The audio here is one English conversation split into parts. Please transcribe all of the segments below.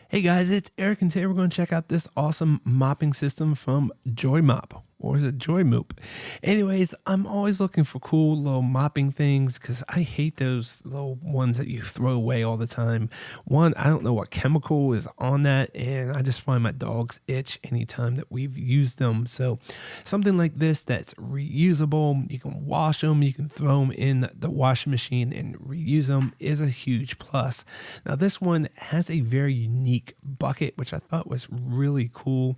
Hey guys, it's Eric, and today we're going to check out this awesome mopping system from Joy Mop. Or is it Joy Moop? Anyways, I'm always looking for cool little mopping things because I hate those little ones that you throw away all the time. One, I don't know what chemical is on that, and I just find my dogs itch anytime that we've used them. So, something like this that's reusable, you can wash them, you can throw them in the washing machine and reuse them is a huge plus. Now, this one has a very unique bucket, which I thought was really cool.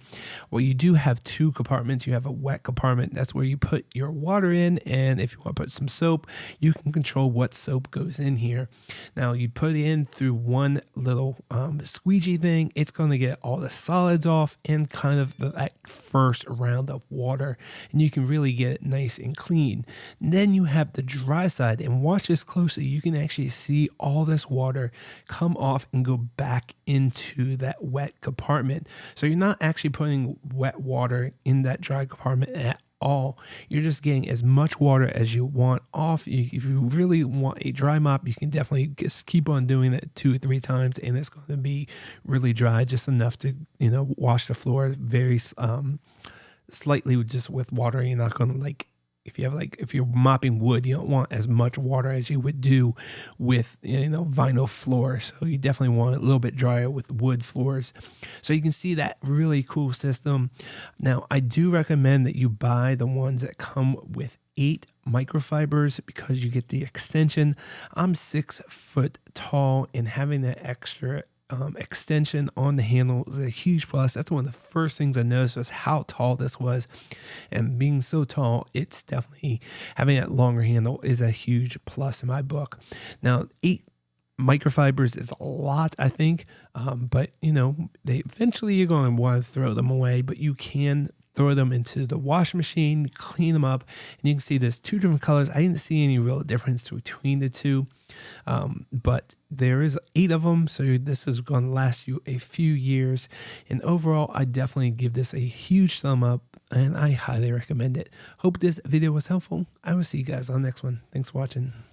Well, you do have two compartments. You have a wet compartment. That's where you put your water in. And if you want to put some soap, you can control what soap goes in here. Now, you put it in through one little squeegee thing. It's going to get all the solids off and kind of that first round of water. And you can really get it nice and clean. And then you have the dry side. And watch this closely. You can actually see all this water come off and go back into that wet compartment. So you're not actually putting wet water in that dry compartment at all. You're just getting as much water as you want off. If you really want a dry mop, you can definitely just keep on doing it 2 or 3 times, and it's going to be really dry, just enough to wash the floor very slightly just with water. You're not going to if you're mopping wood, you don't want as much water as you would do with vinyl floor. So you definitely want it a little bit drier with wood floors. So you can see that really cool system. Now, I do recommend that you buy the ones that come with 8 microfibers because you get the extension. I'm 6 foot tall, and having that extra extension on the handle is a huge plus. That's one of the first things I noticed was how tall this was, and being so tall, it's definitely having that longer handle is a huge plus in my book. Now, 8 microfibers is a lot, I think, but they eventually you're going to want to throw them away, but you can throw them into the washing machine, clean them up, and you can see there's 2 different colors. I didn't see any real difference between the two, but there is 8 of them, so this is going to last you a few years. And overall, I definitely give this a huge thumb up, and I highly recommend it. Hope this video was helpful. I will see you guys on the next one. Thanks for watching.